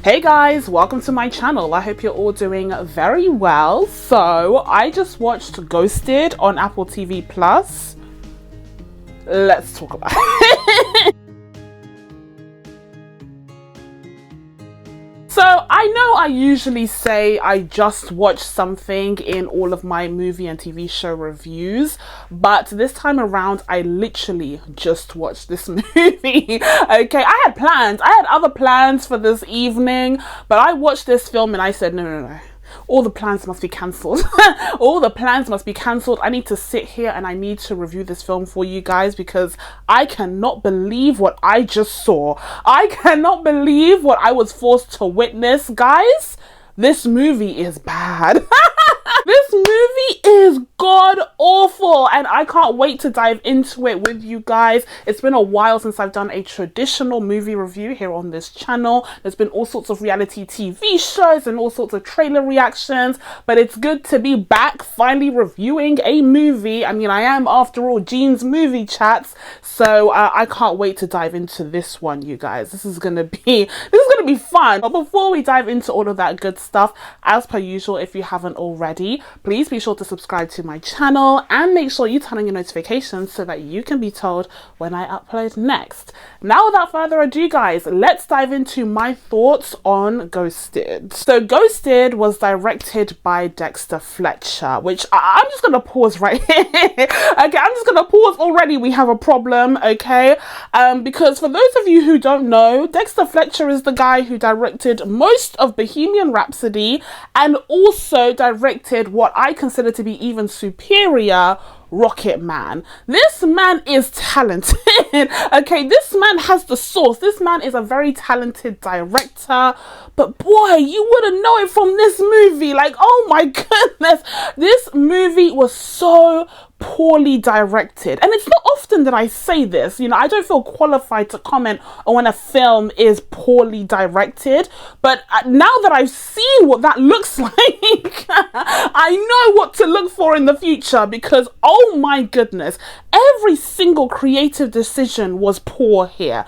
Hey guys, welcome to my channel. I hope you're all doing very well. So I just watched Ghosted on Apple TV Plus. Let's talk about it. So I know I usually say I just watch something in all of my movie and TV show reviews, but this time around I literally just watched this movie. Okay, I had other plans for this evening, but I watched this film and I said no. All the plans must be cancelled. All the plans must be cancelled. I need to sit here and I need to review this film for you guys because I cannot believe what I just saw. I cannot believe what I was forced to witness, guys. This movie is bad. This movie is god awful and I can't wait to dive into it with you guys. It's been a while since I've done a traditional movie review here on this channel. There's been all sorts of reality TV shows and all sorts of trailer reactions, but it's good to be back finally reviewing a movie. I mean, I am after all Jean's movie chats, so I can't wait to dive into this one, you guys. This is gonna be fun. But before we dive into all of that good stuff, as per usual, if you haven't already, please be sure to subscribe to my channel and make sure you turn on your notifications so that you can be told when I upload next. Now, without further ado, guys, let's dive into my thoughts on Ghosted. So Ghosted was directed by Dexter Fletcher, which I'm just gonna pause right here. Okay, I'm just gonna pause already. We have a problem, okay? Because for those of you who don't know, Dexter Fletcher is the guy who directed most of Bohemian Rhapsody and also directed what I consider to be even superior, Rocket Man. This man is talented. Okay, this man has the sauce. This man is a very talented director, but boy, you wouldn't know it from this movie. Like, oh my goodness, this movie was so poorly directed. And it's not often that I say this, you know, I don't feel qualified to comment on when a film is poorly directed, but now that I've seen what that looks like, I know what to look for in the future because, oh my goodness, every single creative decision was poor here.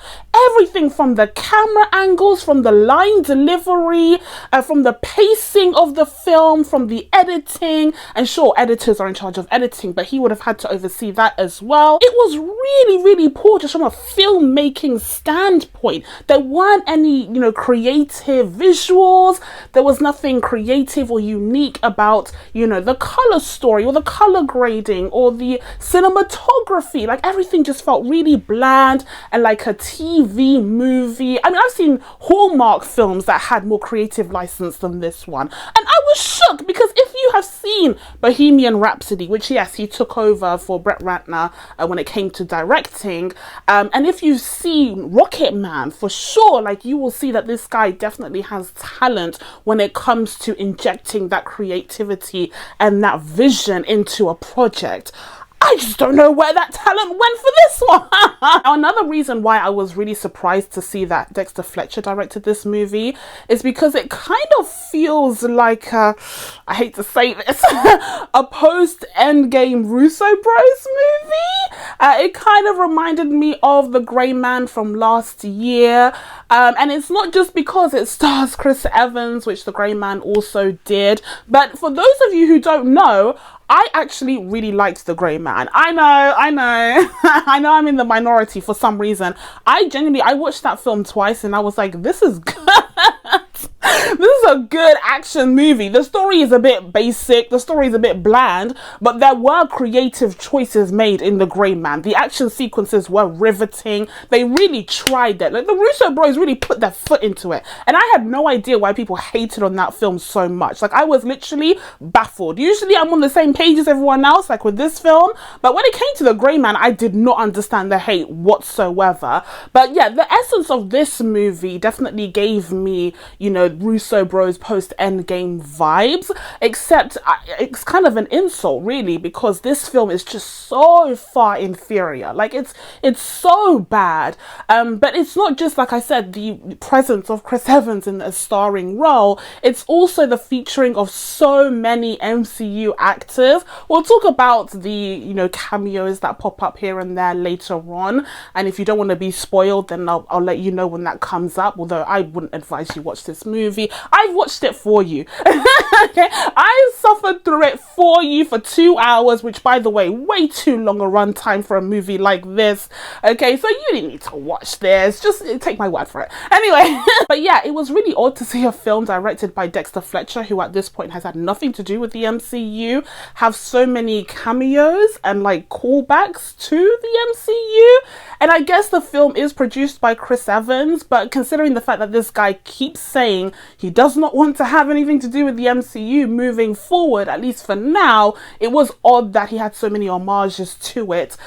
Everything from the camera angles, from the line delivery, from the pacing of the film, from the editing, and sure, editors are in charge of editing, but he would have had to oversee that as well. It was really poor just from a filmmaking standpoint. There weren't any, you know, creative visuals. There was nothing creative or unique about, you know, the color story or the color grading or the cinematography. Like, everything just felt really bland and like a TV movie. I mean, I've seen Hallmark films that had more creative license than this one. And I was shook because if you have seen Bohemian Rhapsody, which yes, he took over for Brett Ratner when it came to directing, and if you've seen Rocket Man, for sure, like, you will see that this guy definitely has talent when it comes to injecting that creativity and that vision into a project. I just don't know where that talent went for this one. Another reason why I was really surprised to see that Dexter Fletcher directed this movie is because it kind of feels like, I hate to say this, a post-Endgame Russo Bros movie. It kind of reminded me of The Grey Man from last year. And it's not just because it stars Chris Evans, which The Grey Man also did, but for those of you who don't know, I actually really liked The Grey Man. I know. I know I'm in the minority for some reason. I watched that film twice and I was like, this is good. This is a good action movie. The story is a bit basic, the story is a bit bland, but there were creative choices made in The Grey Man. The action sequences were riveting. They really tried that. Like, the Russo bros really put their foot into it. And I had no idea why people hated on that film so much. Like, I was literally baffled. Usually I'm on the same page as everyone else, like with this film, but when it came to The Grey Man, I did not understand the hate whatsoever. But yeah, the essence of this movie definitely gave me, you know, Russo bros superheroes post-Endgame vibes, except it's kind of an insult really, because this film is just so far inferior. Like it's so bad. But it's not just, like I said, the presence of Chris Evans in a starring role, it's also the featuring of so many MCU actors. We'll talk about the, you know, cameos that pop up here and there later on, and if you don't want to be spoiled, then I'll let you know when that comes up, although I wouldn't advise you watch this movie. I've watched it for you. Okay, I suffered through it for you for 2 hours, which, by the way, way too long a runtime for a movie like this. Okay, so you didn't need to watch this, just take my word for it. Anyway, but yeah, it was really odd to see a film directed by Dexter Fletcher, who at this point has had nothing to do with the MCU, have so many cameos and like callbacks to the MCU. And I guess the film is produced by Chris Evans, but considering the fact that this guy keeps saying he does not want to have anything to do with the MCU moving forward, at least for now, it was odd that he had so many homages to it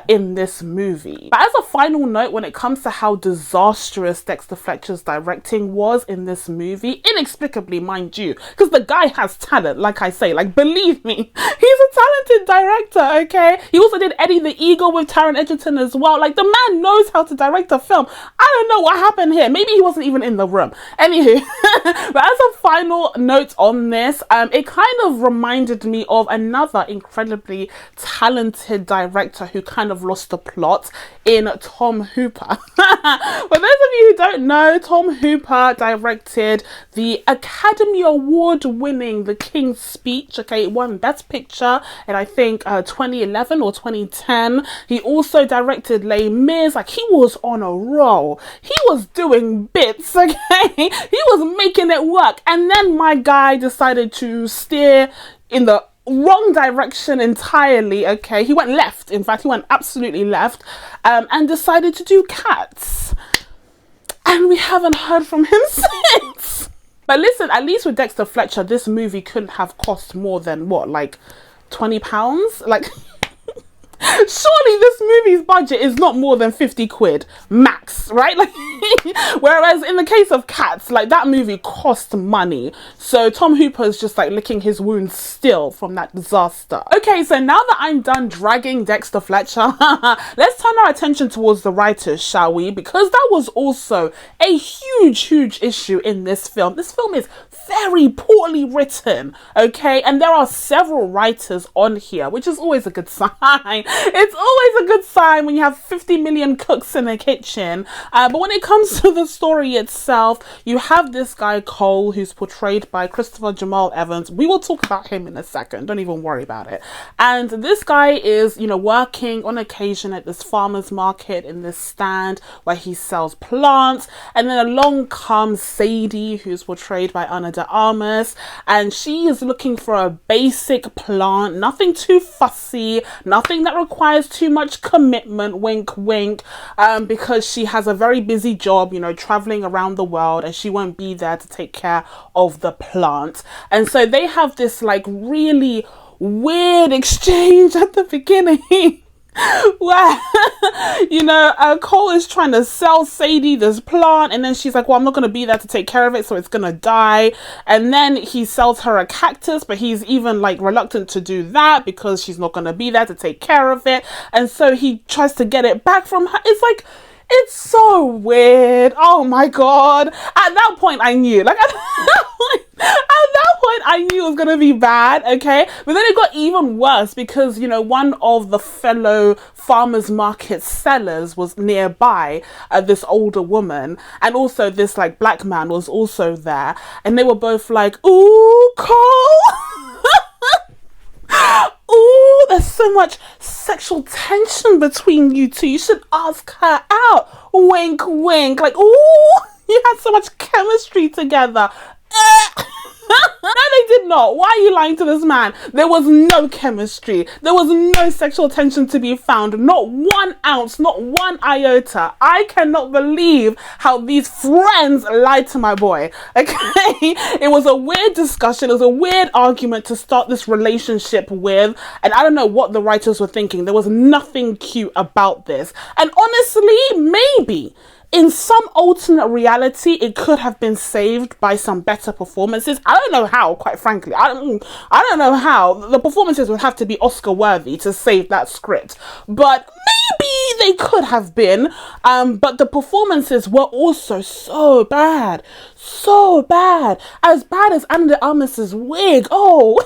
in this movie. But as a final note, when it comes to how disastrous Dexter Fletcher's directing was in this movie, inexplicably, mind you, because the guy has talent, like I say, like, believe me, he's a talented director, okay? He also did Eddie the Eagle with Taron Egerton as well. Like, the man knows how to direct a film. I don't know what happened here. Maybe he wasn't even in the room. Anywho, but as a final note on this, it kind of reminded me of another incredibly talented director who kind of lost the plot in Tom Hooper. For those of you who don't know, Tom Hooper directed the Academy Award winning The King's Speech. Okay, it won Best Picture in, I think, 2011 or 2010. He also directed Les Mis. Like, he was on a roll. He was doing bits, okay? He was making it work. And then my guy decided to steer in the wrong direction entirely, okay? He went left. In fact, he went absolutely left, and decided to do Cats. And we haven't heard from him since. But listen, at least with Dexter Fletcher, this movie couldn't have cost more than, what, like £20? Like, surely this movie's budget is not more than 50 quid max, right? Like, whereas in the case of Cats, like, that movie cost money. So Tom Hooper's just like licking his wounds still from that disaster. Okay, so now that I'm done dragging Dexter Fletcher, let's turn our attention towards the writers, shall we? Because that was also a huge issue in this film. This film is very poorly written, okay? And there are several writers on here, which is always a good sign. It's always a good sign when you have 50 million cooks in the kitchen. But when it comes to the story itself, you have this guy Cole, who's portrayed by Christopher Jamal Evans. We will talk about him in a second. Don't even worry about it. And this guy is, you know, working on occasion at this farmer's market in this stand where he sells plants. And then along comes Sadie, who's portrayed by Ana de Armas, and she is looking for a basic plant, nothing too fussy, nothing that requires too much commitment, wink wink, because she has a very busy job, you know, traveling around the world, and she won't be there to take care of the plant. And so they have this like really weird exchange at the beginning where, you know, Cole is trying to sell Sadie this plant, and then she's like, well, I'm not going to be there to take care of it, so it's going to die. And then he sells her a cactus, but he's even like reluctant to do that because she's not going to be there to take care of it. And so he tries to get it back from her. It's like, it's so weird. Oh my God. At that point, I knew. Like, at that point, I knew it was going to be bad, okay? But then it got even worse because, you know, one of the fellow farmers market sellers was nearby, this older woman. And also this, like, black man was also there. And they were both like, ooh, Cole. Ooh, there's so much sexual tension between you two. You should ask her out. Wink, wink. Like, ooh, you had so much chemistry together. No, they did not. Why are you lying to this man? There was no chemistry. There was no sexual tension to be found. Not 1 ounce, not 1 iota. I cannot believe how these friends lied to my boy. Okay? It was a weird discussion. It was a weird argument to start this relationship with. And I don't know what the writers were thinking. There was nothing cute about this. And honestly, maybe in some alternate reality, it could have been saved by some better performances. I don't know how, quite frankly. I don't know how. The performances would have to be Oscar worthy to save that script. But maybe they could have been. But the performances were also so bad. So bad. As bad as Ana de Armas's wig. Oh,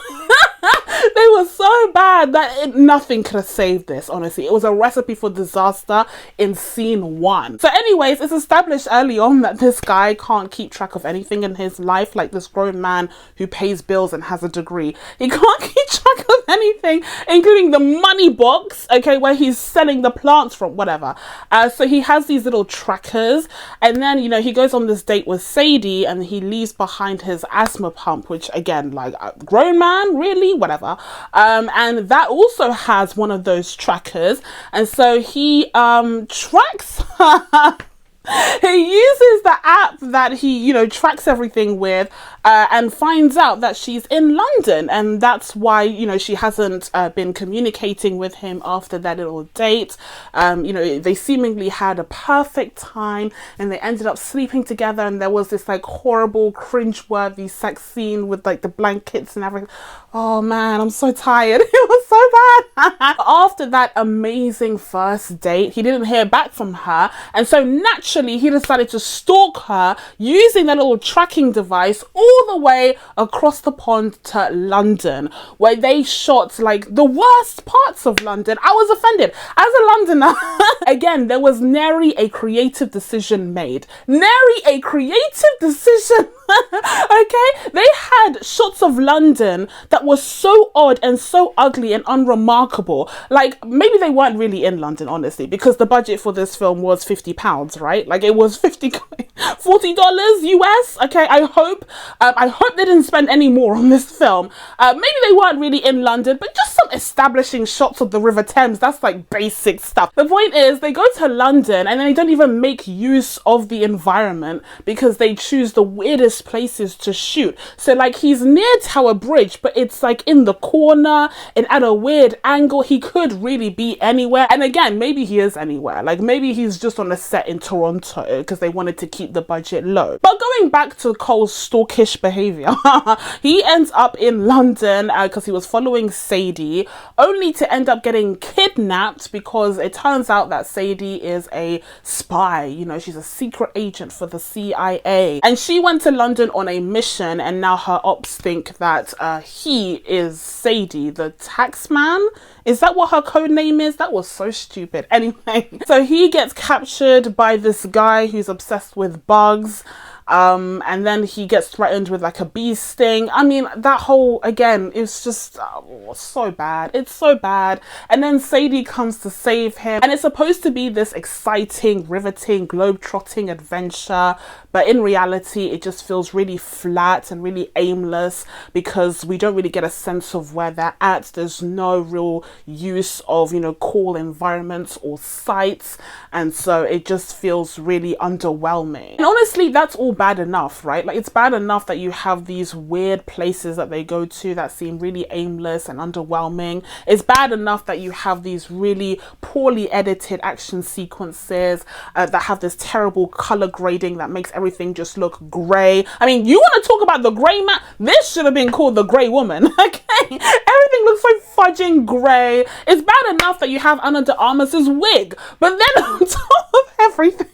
they were so bad that nothing could have saved this, honestly. It was a recipe for disaster in scene 1. So anyways, it's established early on that this guy can't keep track of anything in his life, like this grown man who pays bills and has a degree. He can't keep track of anything, including the money box, okay, where he's selling the plants from, whatever. So he has these little trackers, and then, you know, he goes on this date with Sadie, and he leaves behind his asthma pump, which again, like, grown man, really? Whatever. And that also has one of those trackers, and so he tracks her. He uses the app that he, you know, tracks everything with, and finds out that she's in London, and that's why, you know, she hasn't been communicating with him after that little date. You know, they seemingly had a perfect time, and they ended up sleeping together, and there was this like horrible, cringe-worthy sex scene with like the blankets and everything. Oh man, I'm so tired. It was so bad. After that amazing first date, he didn't hear back from her, and so naturally he decided to stalk her using that little tracking device all the way across the pond to London, where they shot like the worst parts of London. I was offended as a Londoner. Again, there was nary a creative decision made. Nary a creative decision. Okay, they had shots of London that was so odd and so ugly and unremarkable. Like, maybe they weren't really in London, honestly, because the budget for this film was £50, right? Like, it was $40 US. Okay, I hope they didn't spend any more on this film. Maybe they weren't really in London, but just some establishing shots of the River Thames. That's like basic stuff. The point is, they go to London and then they don't even make use of the environment because they choose the weirdest places to shoot. So like, he's near Tower Bridge, but it's like in the corner and at a weird angle. He could really be anywhere. And again, maybe he is anywhere. Like, maybe he's just on a set in Toronto because they wanted to keep the budget low. But going back to Cole's stalkish behavior, he ends up in London because he was following Sadie, only to end up getting kidnapped because it turns out that Sadie is a spy. You know, she's a secret agent for the CIA, and she went to London on a mission, and now her ops think that he is Sadie, the tax man. Is that what her code name is? That was so stupid. Anyway, so he gets captured by this guy who's obsessed with bugs. And then he gets threatened with like a bee sting. I mean, that whole, again, it's just so bad. It's so bad. And then Sadie comes to save him, and it's supposed to be this exciting, riveting, globe-trotting adventure, but in reality it just feels really flat and really aimless because we don't really get a sense of where they're at. There's no real use of, you know, cool environments or sights, and so it just feels really underwhelming. And honestly, that's all bad enough, right? Like, it's bad enough that you have these weird places that they go to that seem really aimless and underwhelming. It's bad enough that you have these really poorly edited action sequences that have this terrible color grading that makes everything just look grey. I mean, you want to talk about the grey man? This should have been called The Grey Woman. Okay, everything looks so fudging grey. It's bad enough that you have Ana de Armas's wig, but then on top of everything,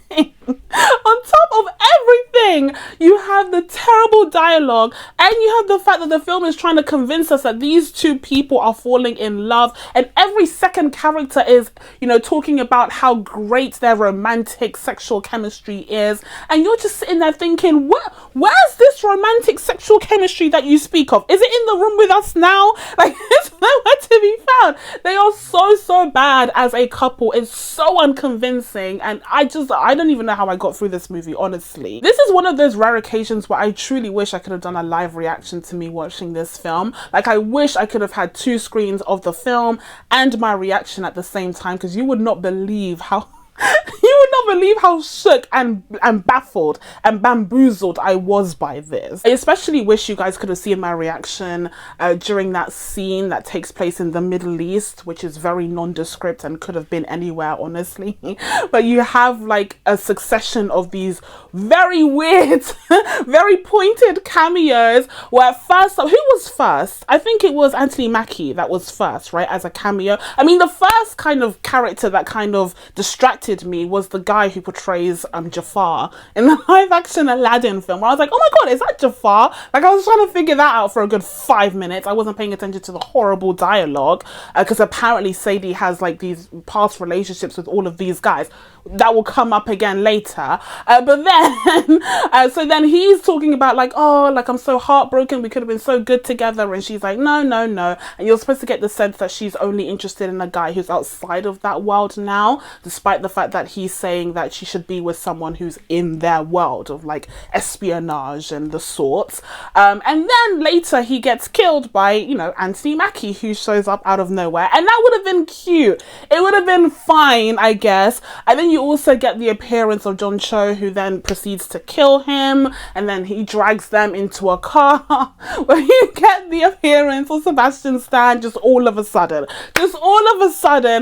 you have the terrible dialogue, and you have the fact that the film is trying to convince us that these two people are falling in love, and every second character is, you know, talking about how great their romantic sexual chemistry is, and you're just sitting there thinking, where's this romantic sexual chemistry that you speak of? Is it in the room with us now? Like, it's nowhere to be found. They are so bad as a couple. It's so unconvincing, and I don't even know how I got through this movie, honestly. This is one of those rare occasions where I truly wish I could have done a live reaction to me watching this film. Like, I wish I could have had 2 screens of the film and my reaction at the same time, because you would not believe how You would not believe how shook and baffled and bamboozled I was by this. I especially wish you guys could have seen my reaction during that scene that takes place in the Middle East, which is very nondescript and could have been anywhere, honestly. But you have like a succession of these very weird, very pointed cameos where at first, who was first? I think it was Anthony Mackie that was first, right, as a cameo. I mean, the first kind of character that kind of distracted me was the guy who portrays Jafar in the live action Aladdin film, where I was like, oh my god, is that Jafar? Like, I was trying to figure that out for a good 5 minutes. I wasn't paying attention to the horrible dialogue because apparently Sadie has like these past relationships with all of these guys that will come up again later, but then so then he's talking about like, oh, like I'm so heartbroken, we could have been so good together, and she's like, no, and you're supposed to get the sense that she's only interested in a guy who's outside of that world now, despite the fact that he's saying that she should be with someone who's in their world of like espionage and the sorts, and then later he gets killed by, you know, Anthony Mackie, who shows up out of nowhere, and that would have been cute, it would have been fine, I guess. And then you also get the appearance of John Cho, who then proceeds to kill him, and then he drags them into a car where you get the appearance of Sebastian Stan just all of a sudden,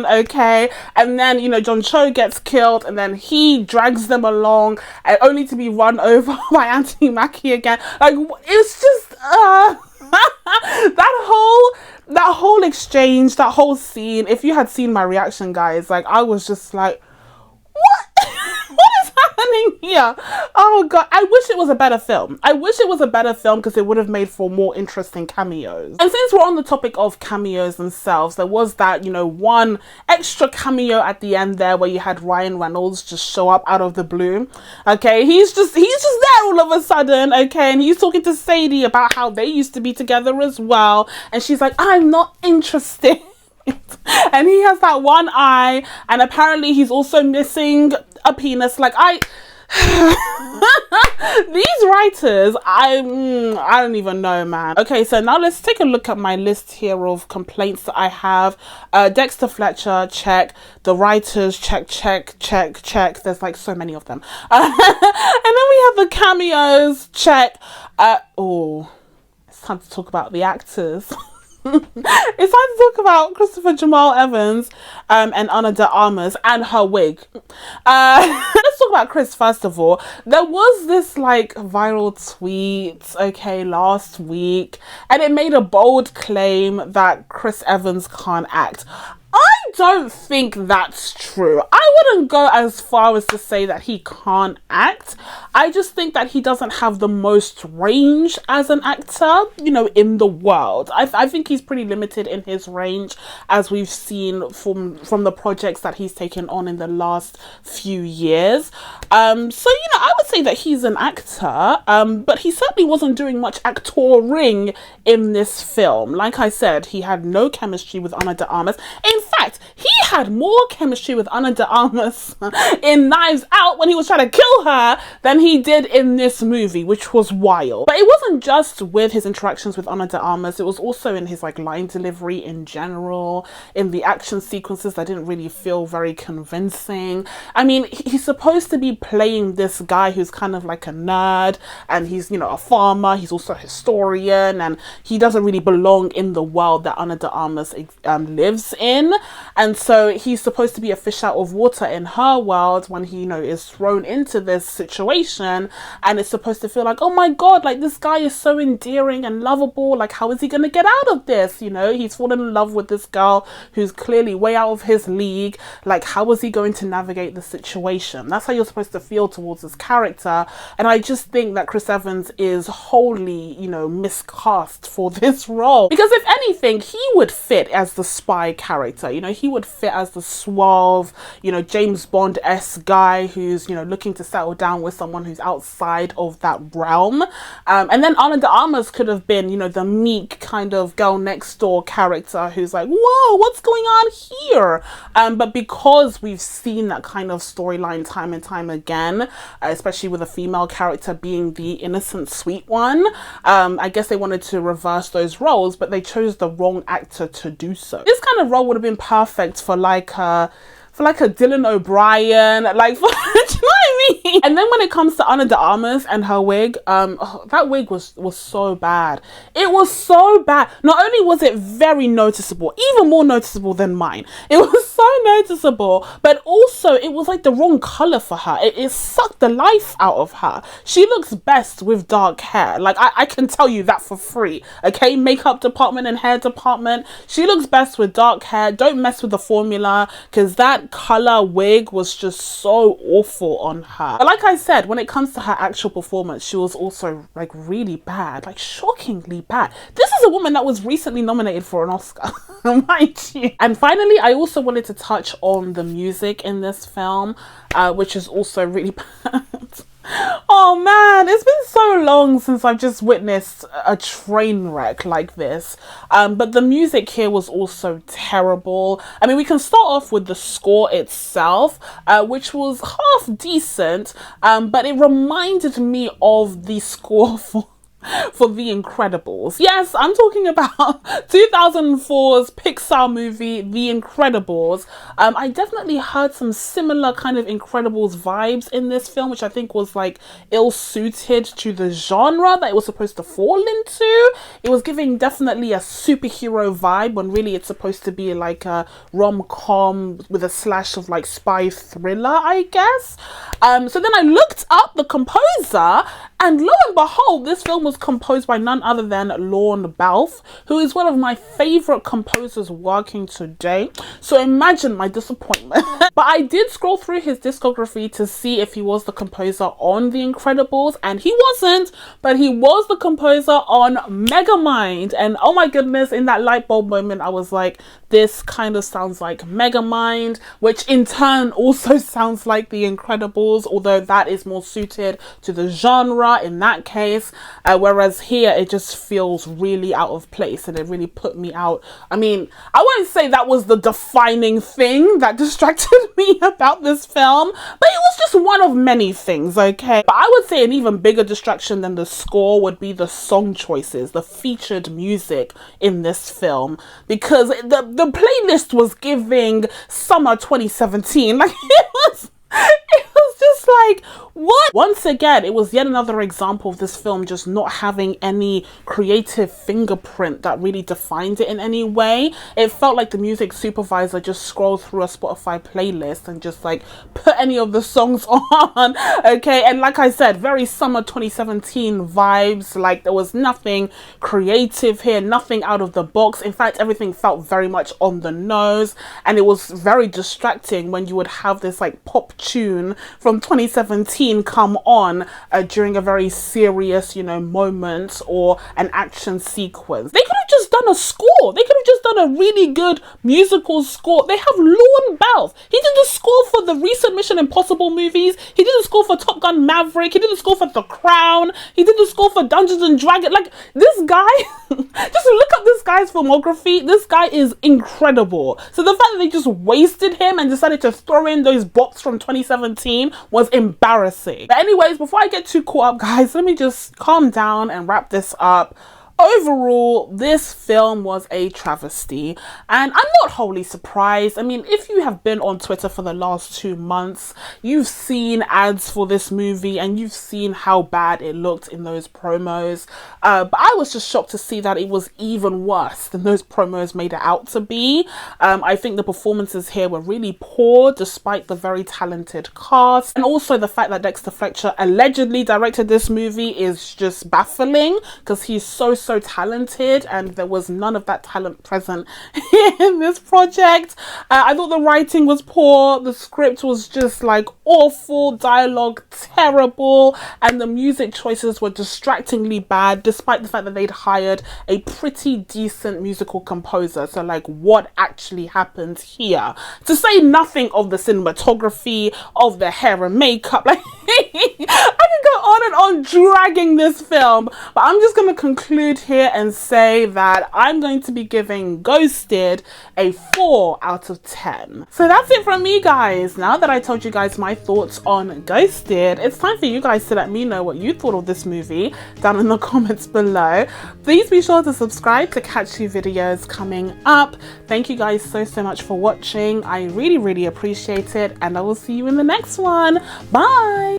okay, and then, you know, John Cho gets killed and then he drags them along and only to be run over by Anthony Mackie again. Like, it's just that whole exchange, that whole scene, if you had seen my reaction, guys, like I was just like, what? What is happening here? Oh god, I wish it was a better film. I wish it was a better film because it would have made for more interesting cameos. And since we're on the topic of cameos themselves, there was that, you know, one extra cameo at the end there where you had Ryan Reynolds just show up out of the blue. Okay, he's just there all of a sudden, okay, and he's talking to Sadie about how they used to be together as well, and she's like, I'm not interested. And he has that one eye, and apparently he's also missing a penis. Like, these writers, I don't even know, man. Okay, so now let's take a look at my list here of complaints that I have. Dexter Fletcher, check. The writers, check. There's like so many of them. And then we have the cameos, check. Oh, it's time to talk about the actors. It's time to talk about Christopher Jamal Evans and Ana de Armas and her wig. Let's talk about Chris first of all. There was this like viral tweet, okay, last week, and it made a bold claim that Chris Evans can't act. I don't think that's true. I wouldn't go as far as to say that he can't act. I just think that he doesn't have the most range as an actor, you know, in the world. I think he's pretty limited in his range, as we've seen from the projects that he's taken on in the last few years. So, you know, I would say that he's an actor, but he certainly wasn't doing much actoring in this film. Like I said, he had no chemistry with Ana de Armas. In fact, he had more chemistry with Ana de Armas in Knives Out when he was trying to kill her than he did in this movie, which was wild. But it wasn't just with his interactions with Ana de Armas, it was also in his like line delivery in general, in the action sequences that didn't really feel very convincing. I mean, he's supposed to be playing this guy who's kind of like a nerd, and he's, you know, a farmer, he's also a historian, and he doesn't really belong in the world that Ana de Armas lives in. And so he's supposed to be a fish out of water in her world when he, you know, is thrown into this situation, and it's supposed to feel like, oh my god, like this guy is so endearing and lovable, like how is he gonna get out of this? You know, he's fallen in love with this girl who's clearly way out of his league, like how is he going to navigate the situation? That's how you're supposed to feel towards this character, and I just think that Chris Evans is wholly, you know, miscast for this role, because if anything, he would fit as the spy character. You know, he would fit as the suave, you know, James Bond-esque guy who's, you know, looking to settle down with someone who's outside of that realm. And then Ana de Armas could have been, you know, the meek kind of girl next door character who's like, whoa, what's going on here? But because we've seen that kind of storyline time and time again, especially with a female character being the innocent sweet one, I guess they wanted to reverse those roles, but they chose the wrong actor to do so. This kind of role would have been perfect for like for like a Dylan O'Brien, like for, do you know what I mean? And then when it comes to Ana de Armas and her wig, that wig was so bad. It was so bad. Not only was it very noticeable, even more noticeable than mine. It was so noticeable, but also it was like the wrong color for her. It sucked the life out of her. She looks best with dark hair. Like I can tell you that for free. Okay, makeup department and hair department. She looks best with dark hair. Don't mess with the formula, because that color wig was just so awful on her. But like I said, when it comes to her actual performance, she was also like really bad, like shockingly bad. This is a woman that was recently nominated for an Oscar, mind you. And finally, I also wanted to touch on the music in this film, which is also really bad. Oh man, it's been so long since I've just witnessed a train wreck like this. But the music here was also terrible. I mean, we can start off with the score itself, which was half decent, but it reminded me of the score for The Incredibles. Yes, I'm talking about 2004's Pixar movie, The Incredibles. I definitely heard some similar kind of Incredibles vibes in this film, which I think was like ill-suited to the genre that it was supposed to fall into. It was giving definitely a superhero vibe when really it's supposed to be like a rom-com with a slash of like spy thriller, I guess. So then I looked up the composer, and lo and behold, this film was composed by none other than Lorne Balfe, who is one of my favorite composers working today. So imagine my disappointment. But I did scroll through his discography to see if he was the composer on The Incredibles, and he wasn't, but he was the composer on Megamind. And oh my goodness, in that light bulb moment, I was like, this kind of sounds like Megamind, which in turn also sounds like The Incredibles, although that is more suited to the genre in that case, whereas here it just feels really out of place, and it really put me out. I mean, I won't say that was the defining thing that distracted me about this film, but it was just one of many things, okay? But I would say an even bigger distraction than the score would be the song choices, the featured music in this film, because the playlist was giving summer 2017. Like it was just like, what? Once again, it was yet another example of this film just not having any creative fingerprint that really defined it in any way. It felt like the music supervisor just scrolled through a Spotify playlist and just like put any of the songs on, okay? And like I said, very summer 2017 vibes. Like there was nothing creative here, nothing out of the box. In fact, everything felt very much on the nose, and it was very distracting when you would have this like pop tune from 2017 come on during a very serious, you know, moment or an action sequence. They could have just done a score. They could have just done a really good musical score. They have Lorne Balfe. He did the score for the recent Mission Impossible movies. He did the score for Top Gun Maverick. He did the score for The Crown. He did the score for Dungeons and Dragons. Like this guy, just look up this guy's filmography. This guy is incredible. So the fact that they just wasted him and decided to throw in those bops from 2017 was embarrassing. But anyways, before I get too caught up, guys, let me just calm down and wrap this up. Overall, this film was a travesty, and I'm not wholly surprised. I mean, if you have been on Twitter for the last 2 months, you've seen ads for this movie and you've seen how bad it looked in those promos. But I was just shocked to see that it was even worse than those promos made it out to be. I think the performances here were really poor despite the very talented cast, and also the fact that Dexter Fletcher allegedly directed this movie is just baffling, because he's so talented and there was none of that talent present in this project. I thought the writing was poor, the script was just like awful, dialogue terrible, and the music choices were distractingly bad despite the fact that they'd hired a pretty decent musical composer. So like, what actually happened here? To say nothing of the cinematography, of the hair and makeup, like I could go on and on dragging this film, but I'm just going to conclude here and say that I'm going to be giving Ghosted a 4 out of 10. So that's it from me, guys. Now that I told you guys my thoughts on Ghosted, it's time for you guys to let me know what you thought of this movie down in the comments below. Please be sure to subscribe to catch new videos coming up. Thank you guys so much for watching. I really appreciate it, and I will see you in the next one. Bye.